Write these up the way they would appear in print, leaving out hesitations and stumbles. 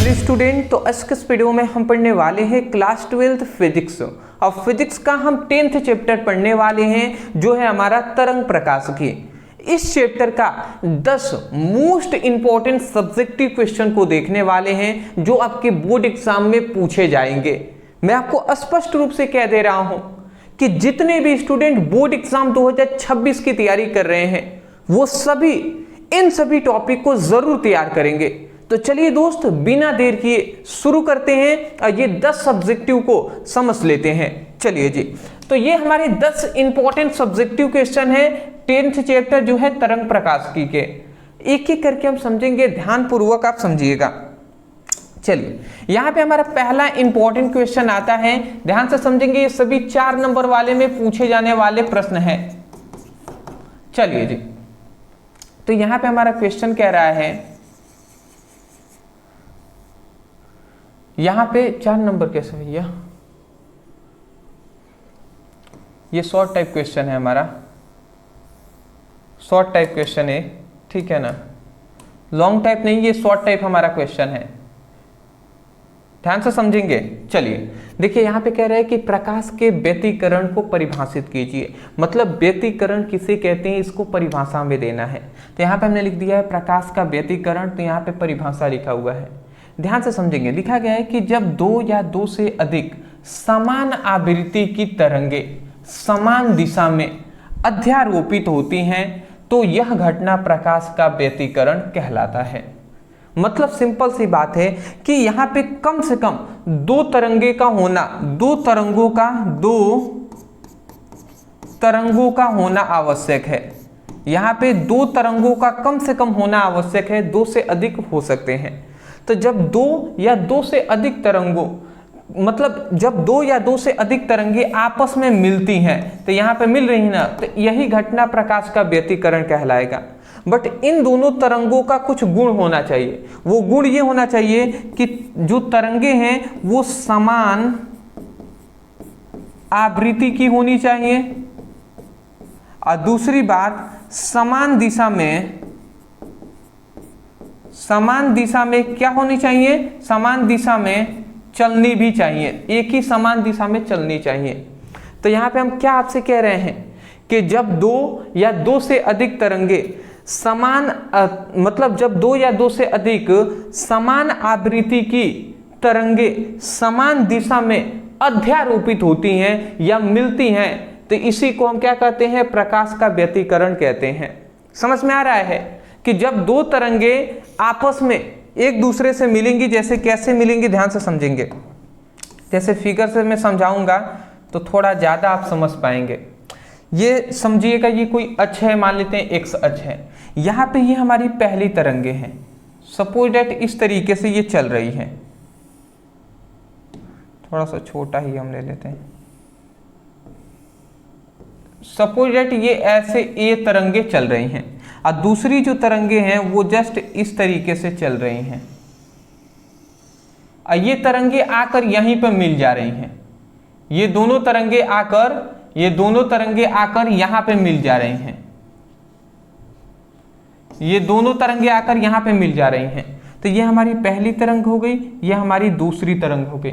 Hello student, तो आज के इस वीडियो में हम पढ़ने वाले हैं क्लास 12th फिजिक्स। और फिजिक्स का हम 10th चैप्टर पढ़ने वाले हैं जो है हमारा तरंग प्रकाशिकी। इस चैप्टर का 10 मोस्ट इंपॉर्टेंट सब्जेक्टिव क्वेश्चन को देखने वाले हैं जो आपके बोर्ड एग्जाम में पूछे जाएंगे। मैं आपको स्पष्ट रूप से कह दे रहा हूं कि जितने भी स्टूडेंट बोर्ड एग्जाम 2026 की तैयारी कर रहे हैं वो सभी इन सभी टॉपिक को जरूर तैयार करेंगे। तो चलिए दोस्त, बिना देर किए शुरू करते हैं और ये 10 सब्जेक्टिव को समझ लेते हैं। चलिए जी, तो ये हमारे 10 इंपॉर्टेंट सब्जेक्टिव क्वेश्चन है 10th चैप्टर जो है तरंग प्रकाशिकी के। एक एक करके हम समझेंगे, ध्यान पूर्वक आप समझिएगा। चलिए, यहाँ पे हमारा पहला इंपॉर्टेंट क्वेश्चन आता है, ध्यान से समझेंगे। ये सभी 4 नंबर वाले में पूछे जाने वाले प्रश्न है। चलिए जी, तो यहाँ पे हमारा क्वेश्चन कह रहा है, यहां पे 4 नंबर कैसे भैया, ये शॉर्ट टाइप क्वेश्चन है हमारा, शॉर्ट टाइप क्वेश्चन है, ठीक है ना, लॉन्ग टाइप नहीं, ये शॉर्ट टाइप हमारा क्वेश्चन है। ध्यान से समझेंगे। चलिए देखिए, यहां पे कह रहा है कि प्रकाश के व्यतिकरण को परिभाषित कीजिए। मतलब व्यतिकरण किसे कहते हैं, इसको परिभाषा में देना है। तो यहां पे हमने लिख दिया है प्रकाश का व्यतिकरण, तो यहां पे परिभाषा लिखा हुआ है। ध्यान से समझेंगे। लिखा गया है कि जब 2 या 2 से अधिक समान आवृत्ति की तरंगे समान दिशा में अध्यारोपित होती हैं तो यह घटना प्रकाश का व्यतिकरण कहलाता है। मतलब सिंपल सी बात है कि यहाँ पे कम से कम 2 तरंगे का होना, 2 तरंगों का होना आवश्यक है। यहाँ पे 2 तरंगों का कम से कम होना आवश्यक है, 2 से अधिक हो सकते हैं। तो जब 2 या 2 से अधिक तरंगों, मतलब जब 2 या 2 से अधिक तरंगे आपस में मिलती हैं, तो यहाँ पे मिल रही है ना, तो यही घटना प्रकाश का व्यतिकरण कहलाएगा। बट इन दोनों तरंगों का कुछ गुण होना चाहिए। वो गुण ये होना चाहिए कि जो तरंगे हैं वो समान आवृत्ति की होनी चाहिए, और दूसरी बात समान दिशा में क्या होनी चाहिए, समान दिशा में चलनी भी चाहिए, एक ही समान दिशा में चलनी चाहिए। तो यहाँ पे हम क्या आपसे कह रहे हैं कि जब 2 या 2 से अधिक तरंगे मतलब जब 2 या 2 से अधिक समान आवृत्ति की तरंगे समान दिशा में अध्यारोपित होती हैं या मिलती हैं, तो इसी को हम क्या कहते हैं, प्रकाश का व्यतिकरण कहते हैं। समझ में आ रहा है कि जब 2 तरंगे आपस में एक दूसरे से मिलेंगी, जैसे कैसे मिलेंगी, ध्यान से समझेंगे। जैसे फिगर से मैं समझाऊंगा तो थोड़ा ज़्यादा आप समझ पाएंगे। ये समझिएगा, ये कोई अक्ष है, मान लेते हैं एक्स अक्ष है। यहाँ पे ये हमारी पहली तरंगे हैं। सपोज दैट इस तरीके से ये चल रही है, थोड़ा सा छोटा ही हम ले लेते हैं। सपोज दैट ये ऐसे ये तरंगे चल रही हैं, और दूसरी जो तरंगे हैं वो जस्ट इस तरीके से चल रही हैं, और ये तरंगे आकर यहीं पर मिल जा रही हैं। ये दोनों तरंगे आकर यहां पे मिल जा रही हैं। ये दोनों तरंगे आकर यहां पे मिल जा रही हैं। तो ये हमारी पहली तरंग हो गई, ये हमारी दूसरी तरंग हो गई।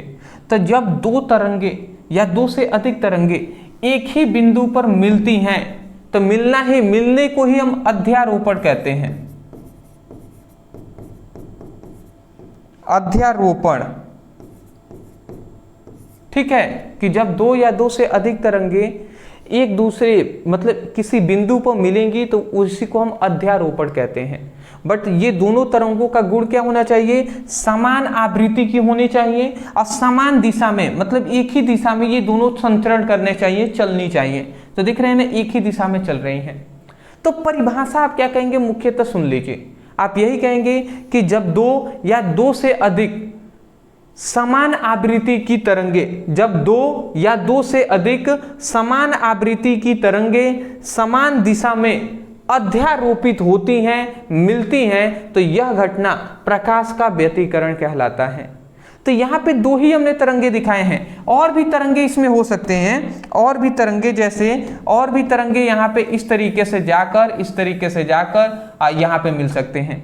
तो जब 2 तरंगे या 2 से अधिक तरंगे एक ही बिंदु पर मिलती हैं तो मिलने को ही हम अध्यारोपण कहते हैं। अध्यारोपण, ठीक है, कि जब 2 या 2 से अधिक तरंगे एक दूसरे मतलब किसी बिंदु पर मिलेंगी तो उसी को हम अध्यारोपण कहते हैं। बट ये दोनों तरंगों का गुण क्या होना चाहिए, समान आवृत्ति की होनी चाहिए और समान दिशा में, मतलब एक ही दिशा में ये दोनों संचरण करने चाहिए, चलनी चाहिए। तो दिख रहे हैं ना, एक ही दिशा में चल रही हैं। तो परिभाषा आप क्या कहेंगे, मुख्यतः सुन लीजिए। आप यही कहेंगे कि जब 2 या 2 से अधिक समान आवृत्ति की तरंगे, जब 2 या 2 से अधिक समान आवृत्ति की तरंगे समान दिशा में अध्यारोपित होती हैं, मिलती हैं, तो यह घटना प्रकाश का व्यतिकरण कहलाता है। तो यहाँ पे 2 ही हमने तरंगे दिखाए हैं, और भी तरंगे इसमें हो सकते हैं, और भी तरंगे यहाँ पे इस तरीके से जाकर यहाँ पे मिल सकते हैं।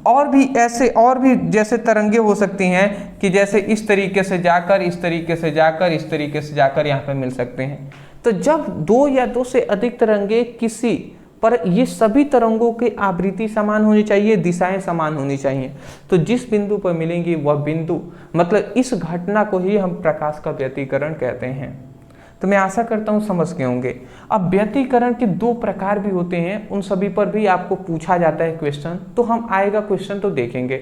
और भी ऐसे और भी जैसे तरंगे हो सकती हैं कि जैसे इस तरीके से जाकर इस तरीके से जाकर इस तरीके से जाकर यहाँ पे मिल सकते हैं। तो जब दो या दो से अधिक तरंगे किसी पर, ये सभी तरंगों की आवृत्ति समान होनी चाहिए, दिशाएं समान होनी चाहिए, तो जिस बिंदु पर मिलेंगी वह बिंदु, मतलब इस घटना को ही हम प्रकाश का व्यतिकरण कहते हैं। तो मैं आशा करता हूँ समझ गए होंगे। अब व्यतिकरण के दो प्रकार भी होते हैं, उन सभी पर भी आपको पूछा जाता है क्वेश्चन, तो हम आएगा क्वेश्चन तो देखेंगे।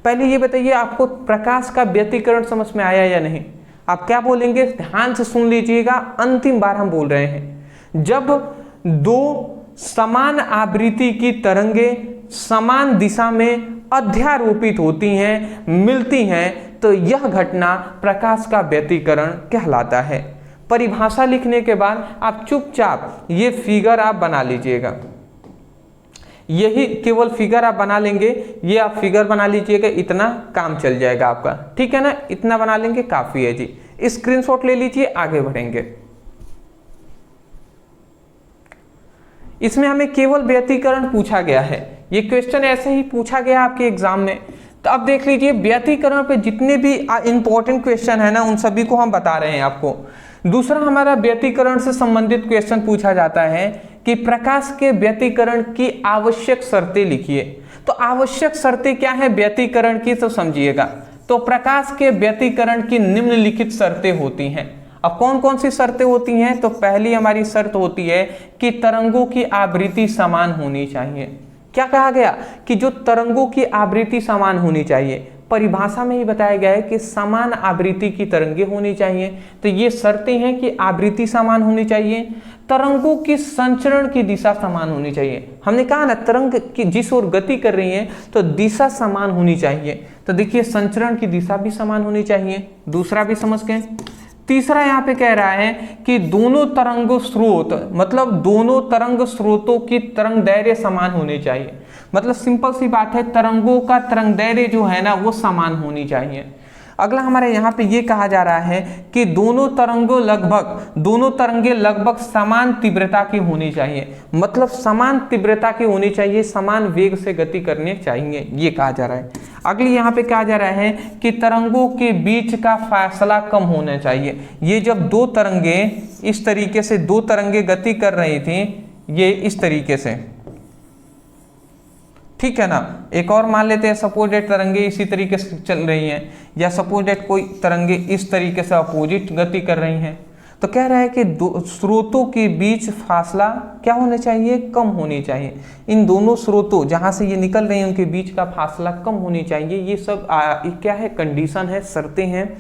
पहले ये बताइए आपको प्रकाश का व्यतिकरण समझ में आया या नहीं? आप क्या बोलेंगे, ध्यान से सुन लीजिएगा, अंतिम बार हम बोल रहे हैं। जब दो समान आवृत्ति की तरंगे समान दिशा में अध्यारोपित होती हैं, मिलती हैं, तो यह घटना प्रकाश का व्यतिकरण कहलाता है। परिभाषा लिखने के बाद आप चुपचाप ये फिगर आप बना लीजिएगा, यही केवल फिगर आप बना लेंगे, ये आप फिगर बना लीजिएगा, इतना काम चल जाएगा आपका, ठीक है ना? इतना बना लेंगे काफी है जी। स्क्रीनशॉट ले लीजिए, आगे बढ़ेंगे। इसमें हमें केवल व्यतिकरण पूछा गया है, ये क्वेश्चन ऐसे ही पूछा गया आपके एग्जाम में। तो अब देख लीजिए व्यतिकरण पे जितने भी इंपॉर्टेंट क्वेश्चन है ना, उन सभी को हम बता रहे हैं आपको। दूसरा हमारा व्यतिकरण से संबंधित क्वेश्चन पूछा जाता है कि प्रकाश के व्यतिकरण की आवश्यक शर्तें लिखिए। तो आवश्यक शर्तें क्या है व्यतिकरण की, तो समझिएगा। तो प्रकाश के व्यतिकरण की निम्नलिखित शर्तें होती हैं। अब कौन कौन सी शर्तें होती हैं? तो पहली हमारी शर्त होती है कि तरंगों की आवृत्ति समान होनी चाहिए। क्या कहा गया कि जो तरंगों की आवृत्ति समान होनी चाहिए, परिभाषा में ही बताया गया है कि समान आवृत्ति की तरंगे होनी चाहिए। तो ये शर्तें हैं कि आवृत्ति समान होनी चाहिए, तरंगों की संचरण की दिशा समान होनी चाहिए। हमने कहा ना तरंग की जिस ओर गति कर रही है तो दिशा समान होनी चाहिए, तो देखिए संचरण की दिशा भी समान होनी चाहिए। दूसरा भी समझ गए। तीसरा यहाँ पे कह रहा है कि दोनों तरंग स्रोत, मतलब दोनों तरंग स्रोतों की तरंग दैर्घ्य समान होनी चाहिए। मतलब सिंपल सी बात है, तरंगों का तरंग दैर्घ्य जो है ना वो समान होनी चाहिए। अगला हमारे यहाँ पे ये कहा जा रहा है कि दोनों तरंगे लगभग समान तीव्रता की होनी चाहिए। मतलब समान तीव्रता की होनी चाहिए, समान वेग से गति करने चाहिए, ये कहा जा रहा है। अगली यहाँ पे कहा जा रहा है कि तरंगों के बीच का फासला कम होना चाहिए। ये जब दो तरंगे इस तरीके से दो तरंगे गति कर रही थी, ये इस तरीके से, ठीक है ना। एक और मान लेते हैं सपोज डेट तरंगे इसी तरीके से चल रही हैं, या सपोज डेट कोई तरंगे इस तरीके से अपोजिट गति कर रही हैं। तो कह रहा है कि स्रोतों के बीच फासला क्या होना चाहिए, कम होनी चाहिए। इन दोनों स्रोतों जहां से ये निकल रहे हैं उनके बीच का फासला कम होनी चाहिए। ये सब क्या है, कंडीशन है, शर्तें हैं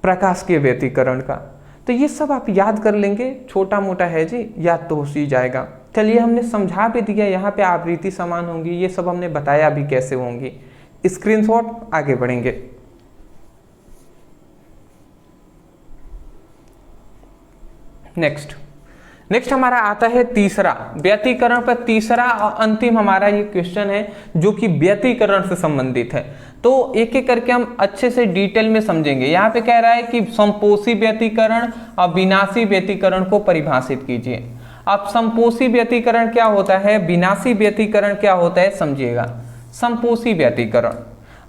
प्रकाश के व्यतिकरण का। तो ये सब आप याद कर लेंगे, छोटा मोटा है जी, याद तो हो ही जाएगा। चलिए हमने समझा भी दिया, यहाँ पे आवृत्ति समान होंगी, ये सब हमने बताया भी कैसे होंगी। स्क्रीनशॉट, आगे बढ़ेंगे। नेक्स्ट हमारा आता है तीसरा, व्यतिकरण पर तीसरा और अंतिम हमारा ये क्वेश्चन है जो कि व्यतिकरण से संबंधित है। तो एक एक करके हम अच्छे से डिटेल में समझेंगे। यहाँ पे कह रहा है कि संपोषी व्यतिकरण और विनाशी व्यतिकरण को परिभाषित कीजिए। अब संपोषी व्यतिकरण क्या होता है, विनाशी व्यतिकरण क्या होता है, समझिएगा। संपोषी व्यतिकरण,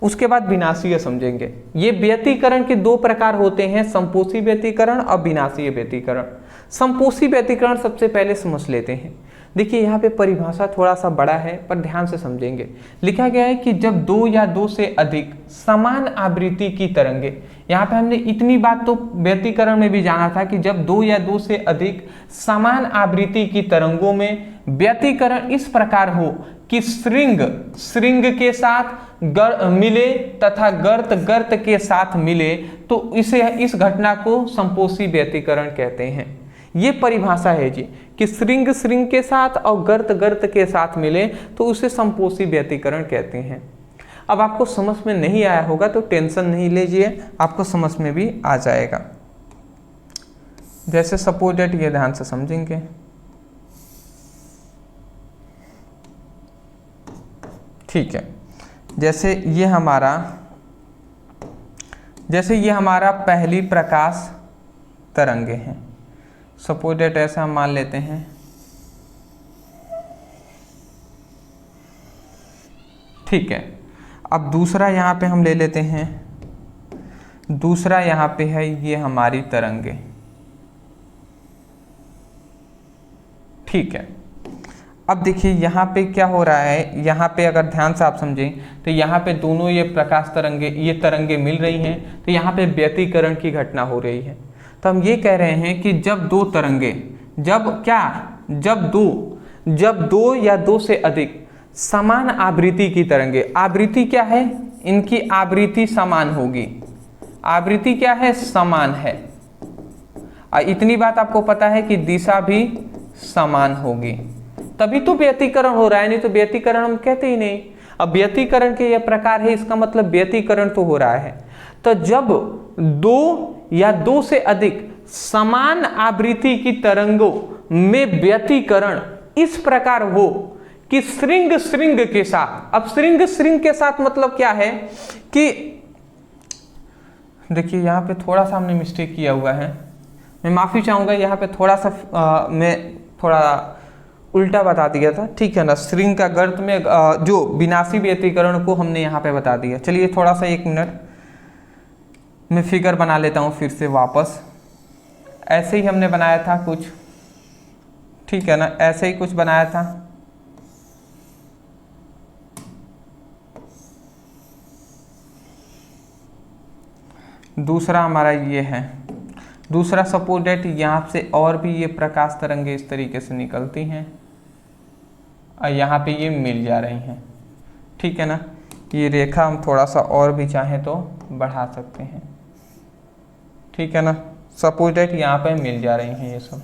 उसके बाद विनाशीय समझेंगे। ये व्यतिकरण के दो प्रकार होते हैं, संपोषी व्यतिकरण और विनाशीय व्यतिकरण। संपोषी व्यतिकरण सबसे पहले समझ लेते हैं। देखिए यहाँ पे परिभाषा थोड़ा सा बड़ा है पर ध्यान से समझेंगे। लिखा गया है कि जब दो या दो से अधिक समान आवृत्ति की तरंगे, यहाँ पे हमने इतनी बात तो व्यतिकरण में भी जाना था कि जब दो या दो से अधिक समान आवृत्ति की तरंगों में व्यतिकरण इस प्रकार हो कि श्रृंग के साथ मिले तथा गर्त के साथ मिले, तो इस घटना को संपोषी व्यतिकरण कहते हैं। ये परिभाषा है जी कि श्रृंग के साथ और गर्त के साथ मिले तो उसे संपोषी व्यतिकरण कहते हैं। अब आपको समझ में नहीं आया होगा तो टेंशन नहीं लीजिए, आपको समझ में भी आ जाएगा। जैसे सपोज डेट, ये ध्यान से समझेंगे। ठीक है, जैसे ये हमारा पहली प्रकाश तरंगे हैं। सपोज डेट ऐसा हम मान लेते हैं। ठीक है, अब दूसरा यहाँ पे हम ले लेते हैं, दूसरा यहाँ पे है ये हमारी तरंगे। ठीक है, अब देखिए यहाँ पे क्या हो रहा है, यहाँ पे अगर ध्यान से आप समझें तो यहाँ पे दोनों ये प्रकाश तरंगे, ये तरंगे मिल रही हैं, तो यहाँ पे व्यतिकरण की घटना हो रही है। तो हम ये कह रहे हैं कि जब दो तरंगे, जब दो या दो से अधिक समान आवृत्ति की तरंगे, आवृत्ति क्या है, इनकी आवृत्ति समान होगी, आवृत्ति क्या है, समान है। इतनी बात आपको पता है कि दिशा भी समान होगी, तभी तो व्यतिकरण हो रहा है, नहीं तो व्यतिकरण हम कहते ही नहीं। अब व्यतिकरण के यह प्रकार है, इसका मतलब व्यतिकरण तो हो रहा है। तो जब दो या दो से अधिक समान आवृत्ति की तरंगों में व्यतिकरण इस प्रकार हो कि श्रृंग श्रृंग के साथ, अब श्रृंग श्रृंग के साथ मतलब क्या है कि देखिए यहाँ पे थोड़ा सा हमने मिस्टेक किया हुआ है, मैं माफ़ी चाहूँगा, यहाँ पे थोड़ा सा मैं थोड़ा उल्टा बता दिया था, ठीक है ना। श्रृंग का गर्त में जो विनाशी व्यतिकरण को हमने यहाँ पे बता दिया। चलिए थोड़ा सा 1 मिनट मैं फिगर बना लेता हूँ फिर से वापस। ऐसे ही हमने बनाया था कुछ, ठीक है ना, ऐसे ही कुछ बनाया था। दूसरा हमारा ये है, दूसरा सपोज दैट यहाँ से और भी ये प्रकाश तरंगे इस तरीके से निकलती हैं और यहाँ पे ये मिल जा रही हैं, ठीक है ना। ये रेखा हम थोड़ा सा और भी चाहें तो बढ़ा सकते हैं, ठीक है ना। सपोज दैट यहाँ पे मिल जा रही हैं ये सब।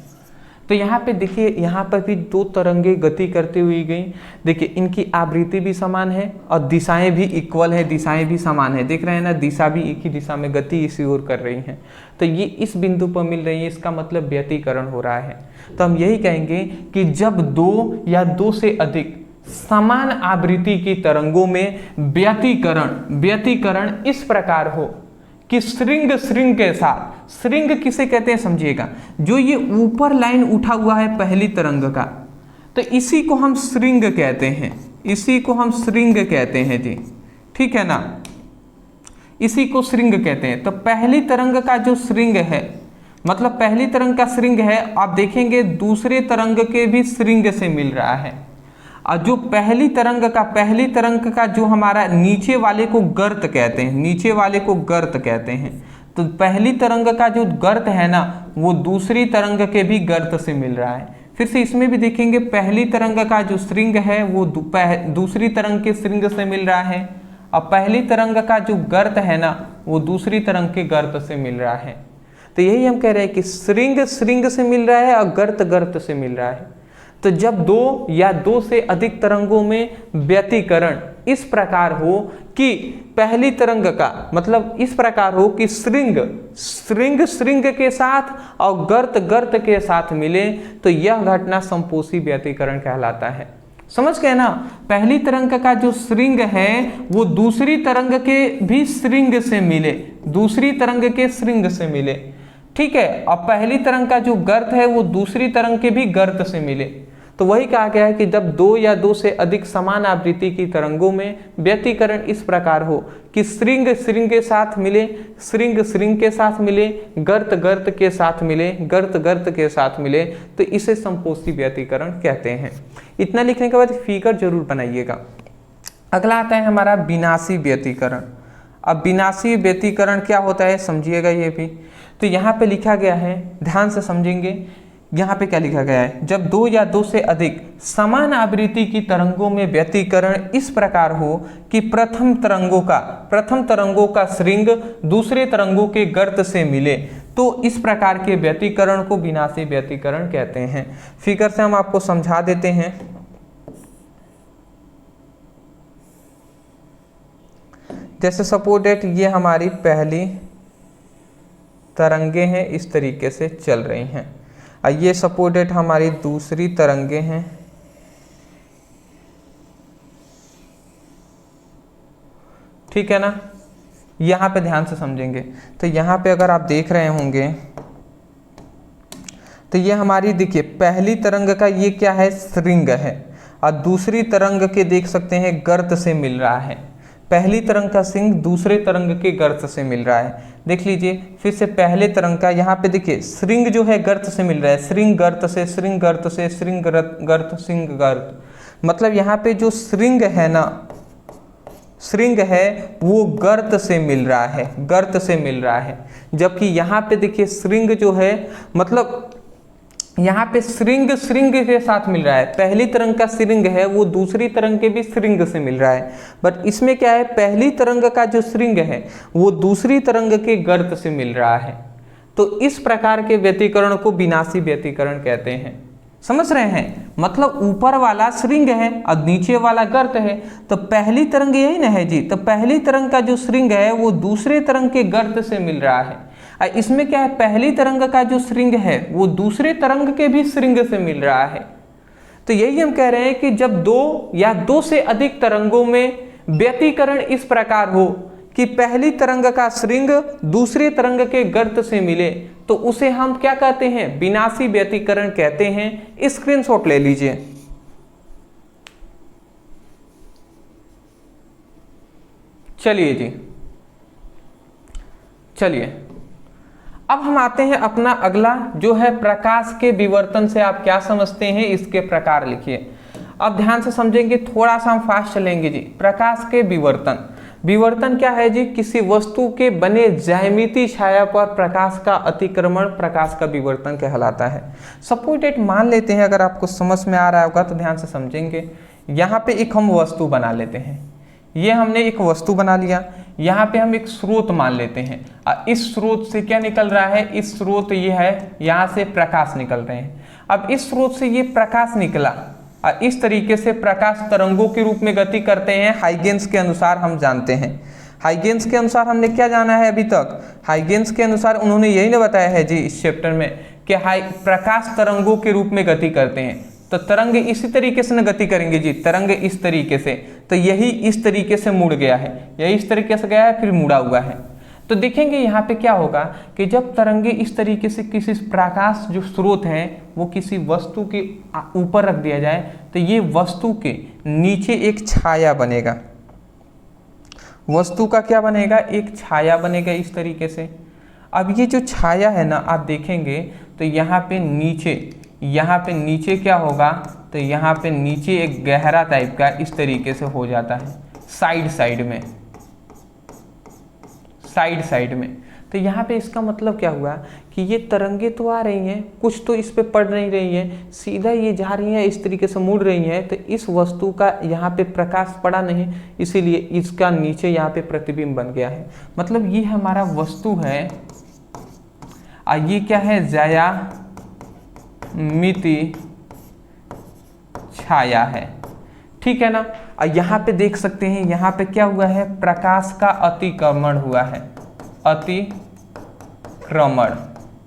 तो यहाँ पे देखिए, यहाँ पर भी दो तरंगे गति करती हुई गई। देखिए इनकी आवृत्ति भी समान है और दिशाएं भी इक्वल है, दिशाएं भी समान है, देख रहे हैं ना, दिशा भी एक ही दिशा में गति इसी ओर कर रही हैं। तो ये इस बिंदु पर मिल रही है, इसका मतलब व्यतिकरण हो रहा है। तो हम यही कहेंगे कि जब दो या दो से अधिक समान आवृत्ति की तरंगों में व्यतिकरण इस प्रकार हो कि श्रृंग श्रृंग के साथ, श्रृंग किसे कहते हैं समझिएगा, जो ये ऊपर लाइन उठा हुआ है पहली तरंग का, तो इसी को हम श्रृंग कहते हैं, इसी को हम श्रृंग कहते हैं जी, ठीक है ना, इसी को श्रृंग कहते हैं। तो पहली तरंग का जो श्रृंग है, मतलब पहली तरंग का श्रृंग है, आप देखेंगे दूसरे तरंग के भी श्रृंग से मिल रहा है। और जो पहली तरंग का जो हमारा नीचे वाले को गर्त कहते हैं, नीचे वाले को गर्त कहते हैं, तो पहली तरंग का जो गर्त है ना, वो दूसरी तरंग के भी गर्त से मिल रहा है। फिर से इसमें भी देखेंगे पहली तरंग का जो श्रृंग है वो दूसरी तरंग के श्रृंग से मिल रहा है, और पहली तरंग का जो गर्त है ना, वो दूसरी तरंग के गर्त से मिल रहा है। तो यही हम कह रहे हैं कि श्रृंग श्रृंग से मिल रहा है और गर्त गर्त से मिल रहा है। तो जब दो या दो से अधिक तरंगों में व्यतिकरण इस प्रकार हो कि पहली तरंग का मतलब इस प्रकार हो कि श्रृंग श्रृंग के साथ और गर्त गर्त के साथ मिले, तो यह घटना संपोषी व्यतिकरण कहलाता है। समझ गए ना, पहली तरंग का जो श्रृंग है वो दूसरी तरंग के भी श्रृंग से मिले, दूसरी तरंग के श्रृंग से मिले, ठीक है, और पहली तरंग का जो गर्त है वो दूसरी तरंग के भी गर्त से मिले। तो वही कहा गया है कि जब दो या दो से अधिक समान आवृत्ति की तरंगों में व्यतिकरण इस प्रकार हो कि श्रृंग श्रृंग के साथ मिले, श्रृंग श्रृंग के साथ मिले, गर्त गर्त के साथ मिले, गर्त गर्त के साथ मिले, तो इसे संपोषी व्यतिकरण कहते हैं। इतना लिखने के बाद फिगर जरूर बनाइएगा। अगला आता है हमारा विनाशी व्यतिकरण। अब विनाशी व्यतिकरण क्या होता है समझिएगा ये भी। तो यहाँ पे लिखा गया है, ध्यान से समझेंगे, यहाँ पे क्या लिखा गया है, जब दो या दो से अधिक समान आवृत्ति की तरंगों में व्यतिकरण इस प्रकार हो कि प्रथम तरंगों का श्रृंग दूसरे तरंगों के गर्त से मिले, तो इस प्रकार के व्यतिकरण को विनाशी व्यतिकरण कहते हैं। फिगर से हम आपको समझा देते हैं। जैसे सपोज दैट ये हमारी पहली तरंगे हैं, इस तरीके से चल रही हैं, और ये सपोज दैट हमारी दूसरी तरंगे हैं, ठीक है ना। यहाँ पे ध्यान से समझेंगे तो यहाँ पे अगर आप देख रहे होंगे तो ये हमारी देखिए पहली तरंग का ये क्या है, श्रृंग है, और दूसरी तरंग के देख सकते हैं गर्त से मिल रहा है। पहली तरंग का श्रृंग दूसरे तरंग के गर्त से मिल रहा है। देख लीजिए फिर से पहले तरंग का यहाँ पे देखिए श्रृंग जो है गर्त से मिल रहा है, श्रृंग गर्त से, श्रृंग गर्त से, श्रृंग गर्त, श्रृंग गर्त, मतलब यहाँ पे जो श्रृंग है ना, श्रृंग है वो गर्त से मिल रहा है, गर्त से मिल रहा है। जबकि यहाँ पे देखिए श्रृंग जो है मतलब यहाँ पे श्रृंग श्रृंग के साथ मिल रहा है, पहली तरंग का श्रृंग है वो दूसरी तरंग के भी श्रृंग से मिल रहा है। बट इसमें क्या है, पहली तरंग का जो श्रृंग है वो दूसरी तरंग के गर्त से मिल रहा है। तो इस प्रकार के व्यतिकरण को विनाशी व्यतिकरण कहते हैं। समझ रहे हैं, मतलब ऊपर वाला श्रृंग है और नीचे वाला गर्त है, तो पहली तरंग यही ना है जी, तो पहली तरंग का जो श्रृंग है वो दूसरे तरंग के गर्त से मिल रहा है। इसमें क्या है, पहली तरंग का जो श्रृंग है वो दूसरे तरंग के भी श्रृंग से मिल रहा है। तो यही हम कह रहे हैं कि जब दो या दो से अधिक तरंगों में व्यतिकरण इस प्रकार हो कि पहली तरंग का श्रृंग दूसरे तरंग के गर्त से मिले, तो उसे हम क्या कहते हैं, विनाशी व्यतिकरण कहते हैं। स्क्रीनशॉट ले लीजिए। चलिए जी, चलिए अब हम आते हैं अपना अगला जो है प्रकाश के विवर्तन से आप क्या समझते हैं, इसके प्रकार लिखिए। अब ध्यान से समझेंगे, थोड़ा सा हम फास्ट चलेंगे जी। प्रकाश के विवर्तन, विवर्तन क्या है जी, किसी वस्तु के बने ज्यामिति छाया पर प्रकाश का अतिक्रमण प्रकाश का विवर्तन कहलाता है। सपोज डेट मान लेते हैं, अगर आपको समझ में आ रहा होगा तो ध्यान से समझेंगे। यहाँ पे एक हम वस्तु बना लेते हैं, ये हमने एक वस्तु बना लिया, यहाँ पे हम एक स्रोत मान लेते हैं। इस स्रोत से क्या निकल रहा है, इस स्रोत ये है, यहाँ से प्रकाश निकल रहे हैं। अब इस स्रोत से ये प्रकाश निकला और इस तरीके से प्रकाश तरंगों के रूप में गति करते हैं। हाइगेंस के अनुसार हम जानते हैं, हाइगेंस के अनुसार हमने क्या जाना है अभी तक, हाइगेंस के अनुसार उन्होंने यही ना बताया है जी इस चैप्टर में कि प्रकाश तरंगों के रूप में गति करते हैं। तो तरंग इसी तरीके से न गति करेंगे जी, तरंग इस तरीके से, तो यही इस तरीके से मुड़ गया है, यही इस तरीके से गया है फिर मुड़ा हुआ है। तो देखेंगे यहाँ पे क्या होगा कि जब तरंगे इस तरीके से किसी प्रकाश जो स्रोत है वो किसी वस्तु के ऊपर रख दिया जाए, तो ये वस्तु के नीचे एक छाया बनेगा, वस्तु का क्या बनेगा, एक छाया बनेगा इस तरीके से। अब ये जो छाया है ना, आप देखेंगे तो यहाँ पे नीचे क्या होगा, तो यहाँ पे नीचे एक गहरा टाइप का इस तरीके से हो जाता है साइड में। तो यहाँ पे इसका मतलब क्या हुआ कि ये तरंगे तो आ रही हैं, कुछ तो इस पे पड़ नहीं रही हैं, सीधा ये जा रही हैं इस तरीके से मुड़ रही हैं, तो इस वस्तु का यहाँ पे प्रकाश पड़ा नहीं, इसीलिए इसका नीचे यहाँ पे प्रतिबिंब बन गया है। मतलब ये हमारा वस्तु है और ये क्या है, ज्यामिति छाया है, ठीक है ना। और यहाँ पे देख सकते हैं, यहाँ पे क्या हुआ है, प्रकाश का अतिक्रमण हुआ है, अतिक्रमण,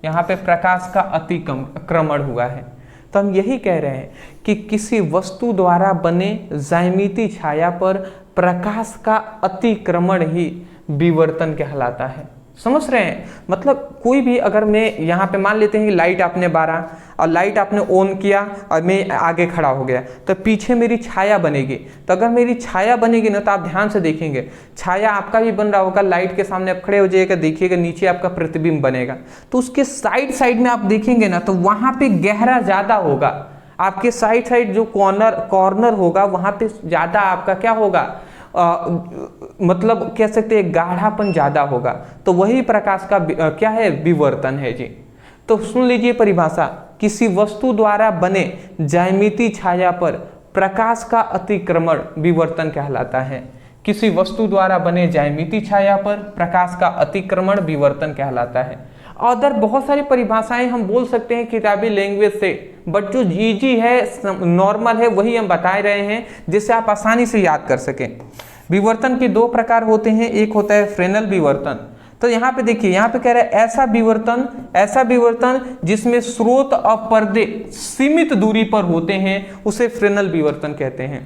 यहाँ पे प्रकाश का अतिक्रमण हुआ है। तो हम यही कह रहे हैं कि किसी वस्तु द्वारा बने ज्यामिति छाया पर प्रकाश का अतिक्रमण ही विवर्तन कहलाता है। समझ रहे हैं, मतलब कोई भी, अगर मैं यहाँ पे मान लेते हैं कि लाइट आपने बारा और लाइट आपने ऑन किया और मैं आगे खड़ा हो गया, तो पीछे मेरी छाया बनेगी। तो अगर मेरी छाया बनेगी ना, तो आप ध्यान से देखेंगे छाया आपका भी बन रहा होगा, लाइट के सामने आप खड़े हो जाइएगा, देखिएगा नीचे आपका प्रतिबिंब बनेगा। तो उसके साइड में आप देखेंगे ना, तो वहाँ पे गहरा ज़्यादा होगा, आपके साइड जो कॉर्नर होगा वहाँ पे ज़्यादा आपका क्या होगा, मतलब कह सकते हैं गाढ़ापन ज्यादा होगा। तो वही प्रकाश का क्या है, विवर्तन है जी। तो सुन लीजिए परिभाषा, किसी वस्तु द्वारा बने ज्यामिति छाया पर प्रकाश का अतिक्रमण विवर्तन कहलाता है। किसी वस्तु द्वारा बने ज्यामिति छाया पर प्रकाश का अतिक्रमण विवर्तन कहलाता है। अदर बहुत सारी परिभाषाएं हम बोल सकते हैं किताबी लैंग्वेज से, बट जो इजी है, नॉर्मल है, वही हम बता रहे हैं जिससे आप आसानी से याद कर सकें। विवर्तन के दो प्रकार होते हैं, एक होता है फ्रेनेल विवर्तन। तो यहाँ पे देखिए, यहाँ पे कह रहा है ऐसा विवर्तन जिसमें स्रोत और पर्दे सीमित दूरी पर होते हैं, उसे फ्रेनेल विवर्तन कहते हैं।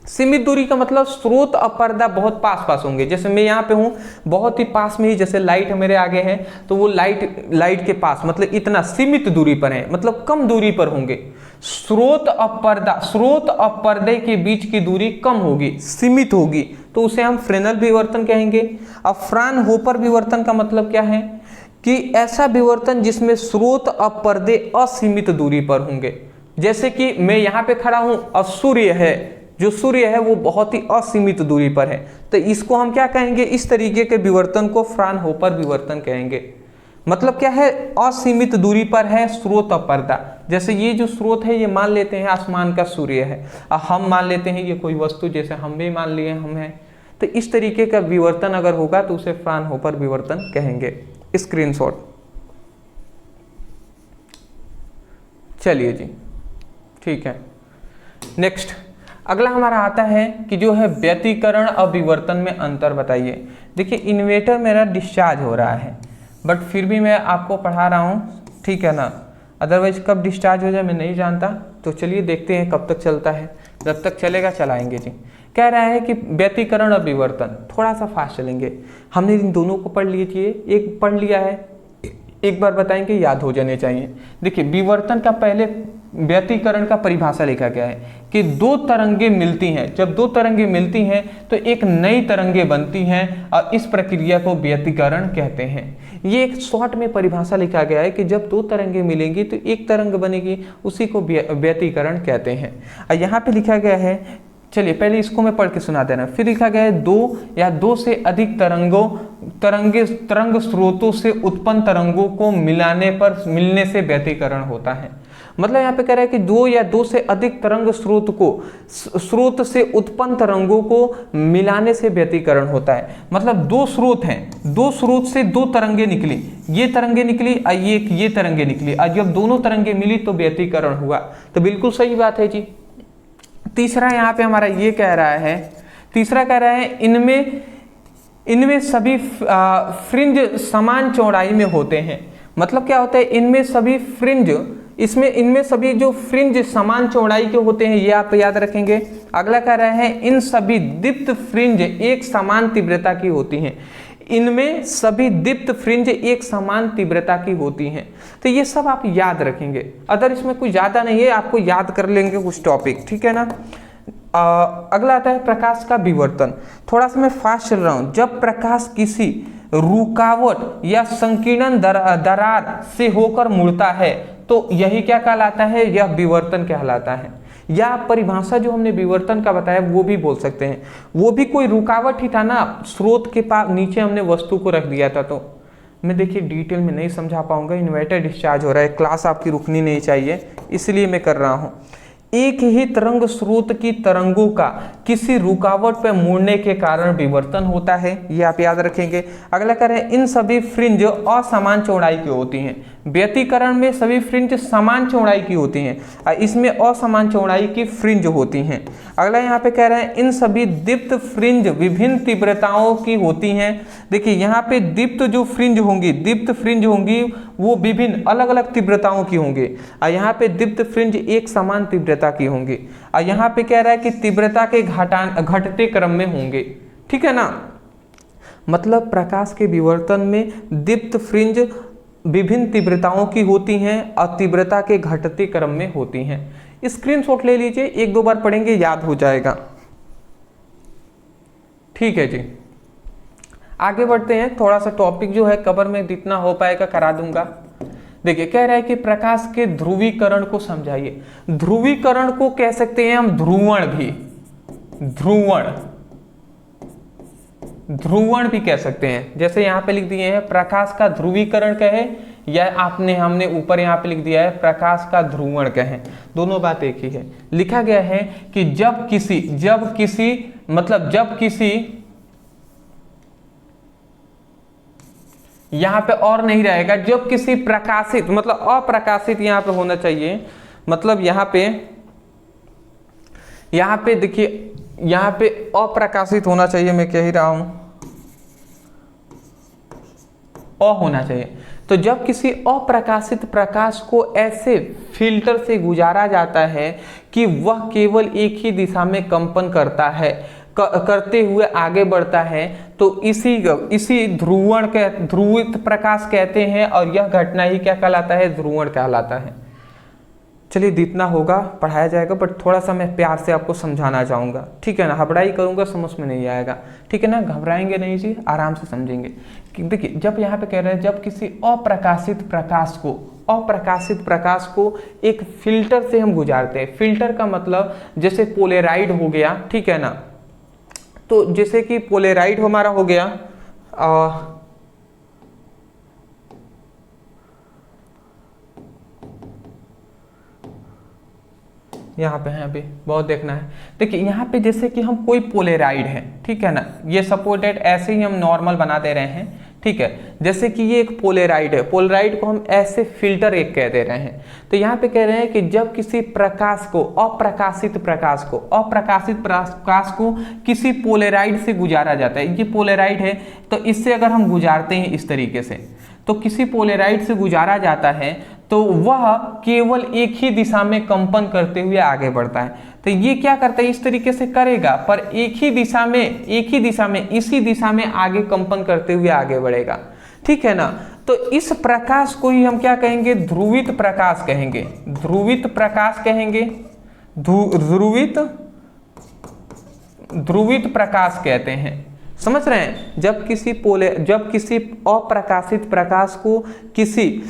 सीमित दूरी का मतलब स्रोत और पर्दा बहुत पास पास होंगे। जैसे मैं यहाँ पे हूँ बहुत ही पास में ही, जैसे लाइट मेरे आगे है तो वो लाइट के पास, मतलब इतना सीमित दूरी पर है, मतलब कम दूरी पर होंगे। स्रोत और पर्दे के बीच की दूरी कम होगी, सीमित होगी, तो उसे हम फ्रेनेल विवर्तन कहेंगे। अब फ्राउनहोफर विवर्तन का मतलब क्या है कि ऐसा विवर्तन जिसमें स्रोत और पर्दे असीमित दूरी पर होंगे। जैसे कि मैं यहाँ पे खड़ा हूं और सूर्य है, जो सूर्य है वो बहुत ही असीमित दूरी पर है, तो इसको हम क्या कहेंगे, इस तरीके के विवर्तन को फ्राउनहोफर विवर्तन कहेंगे। मतलब क्या है, असीमित दूरी पर है स्रोत और पर्दा। जैसे ये जो स्रोत है ये मान लेते हैं आसमान का सूर्य है, और हम मान लेते हैं ये कोई वस्तु, जैसे हम भी मान लिए हम हैं, तो इस तरीके का विवर्तन अगर होगा तो उसे फ्राउनहोफर विवर्तन कहेंगे। स्क्रीनशॉट। चलिए जी, ठीक है। नेक्स्ट अगला हमारा आता है कि जो है व्यतिकरण और विवर्तन में अंतर बताइए। देखिए इन्वर्टर मेरा डिस्चार्ज हो रहा है, बट फिर भी मैं आपको पढ़ा रहा हूँ, ठीक है ना। अदरवाइज कब डिस्चार्ज हो जाए मैं नहीं जानता, तो चलिए देखते हैं कब तक चलता है। जब तक चलेगा चलाएंगे जी। कह रहा है कि व्यतिकरण और विवर्तन, थोड़ा सा फास्ट चलेंगे। हमने इन दोनों को पढ़ लीजिए, एक पढ़ लिया है, एक बार बताएंगे, याद हो जाने चाहिए। देखिए विवर्तन का पहले व्यतिकरण का परिभाषा लिखा गया है कि दो तरंगे मिलती हैं, जब दो तरंगे मिलती हैं तो एक नई तरंगे बनती हैं और इस प्रक्रिया को व्यतिकरण कहते हैं। ये एक शॉर्ट में परिभाषा लिखा गया है कि जब दो तरंगे मिलेंगी तो एक तरंग बनेगी, उसी को व्यतिकरण कहते हैं। और यहाँ पे लिखा गया है, चलिए पहले इसको मैं पढ़ के सुना दे रहा हूं। फिर लिखा गया है दो या दो से अधिक तरंग स्रोतों से उत्पन्न तरंगों को मिलने से व्यतिकरण होता है। मतलब यहाँ पे कह रहा है कि दो या दो से अधिक तरंग स्रोत से उत्पन्न तरंगों को मिलाने से व्यतिकरण होता है। मतलब दो स्रोत हैं, दो स्रोत से दो तरंगे निकली, ये तरंगे निकली और ये तरंगे निकली, और जब दोनों तरंगे मिली तो व्यतिकरण हुआ। तो बिल्कुल सही बात है जी। तीसरा यहाँ पे हमारा ये कह रहा है, तीसरा कह रहा है इनमें सभी फ्रिंज समान चौड़ाई में होते हैं। मतलब क्या होता है, इनमें सभी जो फ्रिंज समान चौड़ाई के होते हैं, ये आप याद रखेंगे। अगला कह रहा है इन सभी दीप्त फ्रिंज एक समान तीव्रता की होती हैं। इनमें सभी दीप्त फ्रिंज एक समान तीव्रता की होती हैं। तो ये सब आप याद रखेंगे, अदर इसमें कुछ ज्यादा नहीं है, आपको याद कर लेंगे कुछ टॉपिक, ठीक है ना। अगला आता है प्रकाश का विवर्तन। थोड़ा सा मैं फास्ट चल रहा हूं। जब प्रकाश किसी रुकावट या संकीर्ण दरार से होकर मुड़ता है तो यही क्या कहलाता है, यह विवर्तन कहलाता है। या परिभाषा जो हमने विवर्तन का बताया वो भी बोल सकते हैं। वो भी कोई रुकावट ही था ना, स्रोत के पास नीचे हमने वस्तु को रख दिया था। तो मैं देखिए डिटेल में नहीं समझा पाऊंगा, इन्वर्टर डिस्चार्ज हो रहा है, क्लास आपकी रुकनी नहीं चाहिए, इसलिए मैं कर रहा हूँ। एक ही तरंग स्रोत की तरंगों का किसी रुकावट पर मुड़ने के कारण विवर्तन होता है, ये आप याद रखेंगे। अगला करें इन सभी फ्रिंज असमान चौड़ाई की होती हैं। व्यतिकरण में सभी फ्रिंज समान चौड़ाई की होती हैं और इसमें असमान चौड़ाई की फ्रिंज होती हैं। अगला यहाँ पे कह रहे हैं इन सभी दीप्त फ्रिंज विभिन्न तीव्रताओं की होती हैं। देखिए यहाँ पे दीप्त फ्रिंज होंगी वो विभिन्न अलग अलग तीव्रताओं की होंगी, और यहाँ पे दीप्त फ्रिंज एक समान तीव्रता की होंगी। और यहाँ पे कह रहा है कि तीव्रता के घटते क्रम में होंगे, ठीक है ना। मतलब प्रकाश के विवर्तन में दीप्त फ्रिंज विभिन्न तीव्रताओं की होती हैं और तीव्रता के घटते क्रम में होती हैं। स्क्रीनशॉट ले लीजिए, एक दो बार पढ़ेंगे याद हो जाएगा, ठीक है जी। आगे बढ़ते हैं, थोड़ा सा टॉपिक जो है कवर में जितना हो पाएगा करा दूंगा। देखिए कह रहा है कि प्रकाश के ध्रुवीकरण को समझाइए। ध्रुवीकरण को कह सकते हैं हम ध्रुवण भी कह सकते हैं। जैसे यहाँ पे लिख दिए हैं प्रकाश का ध्रुवीकरण कहे, या हमने ऊपर यहाँ पे लिख दिया है प्रकाश का ध्रुवण कहे, दोनों बात एक ही है। लिखा गया है कि जब किसी यहाँ पे और नहीं रहेगा, जब किसी प्रकाशित, मतलब अप्रकाशित यहाँ पे होना चाहिए। मतलब यहाँ पे देखिए यहाँ पे अप्रकाशित होना चाहिए, मैं कह ही रहा हूं अ होना चाहिए। तो जब किसी अप्रकाशित प्रकाश को ऐसे फिल्टर से गुजारा जाता है कि वह केवल एक ही दिशा में कंपन करता है, करते हुए आगे बढ़ता है, तो इसी ध्रुवित प्रकाश कहते हैं, और यह घटना ही क्या कहलाता है? ध्रुवण कहलाता है। चलिए जितना होगा पढ़ाया जाएगा, बट थोड़ा सा मैं प्यार से आपको समझाना चाहूँगा, ठीक है ना? हबड़ाई करूँगा समझ में नहीं आएगा, ठीक है ना? घबराएंगे नहीं जी, आराम से समझेंगे। कि देखिए, जब यहाँ पे कह रहे हैं जब किसी अप्रकाशित प्रकाश को एक फिल्टर से हम गुजारते हैं। फिल्टर का मतलब जैसे पोलेराइड हो गया, ठीक है ना? तो जैसे कि पोलेराइड हमारा हो गया, यहाँ पे है, अभी बहुत देखना है। देखिए यहाँ पे जैसे कि हम कोई पोलेराइड है, ठीक है ना? ये सपोर्टेड ऐसे ही हम नॉर्मल बना दे रहे हैं, ठीक है? जैसे कि ये एक पोलेराइड है, पोलेराइड को हम ऐसे फिल्टर एक कह दे रहे हैं। तो यहाँ पे कह रहे हैं कि जब किसी प्रकाश को, अप्रकाशित प्रकाश को किसी पोलेराइड से गुजारा जाता है, ये पोलेराइड है, तो इससे अगर हम गुजारते हैं इस तरीके से, तो किसी पोलेराइड से गुजारा जाता है तो वह केवल एक ही दिशा में कंपन करते हुए आगे बढ़ता है। तो ये क्या करता है? इस तरीके से करेगा, पर एक ही दिशा में इसी दिशा में आगे कंपन करते हुए आगे बढ़ेगा, ठीक है ना? तो इस प्रकाश को ही हम क्या कहेंगे? ध्रुवित प्रकाश कहेंगे। ध्रुवित प्रकाश कहते हैं। समझ रहे हैं? जब किसी अप्रकाशित प्रकाश को किसी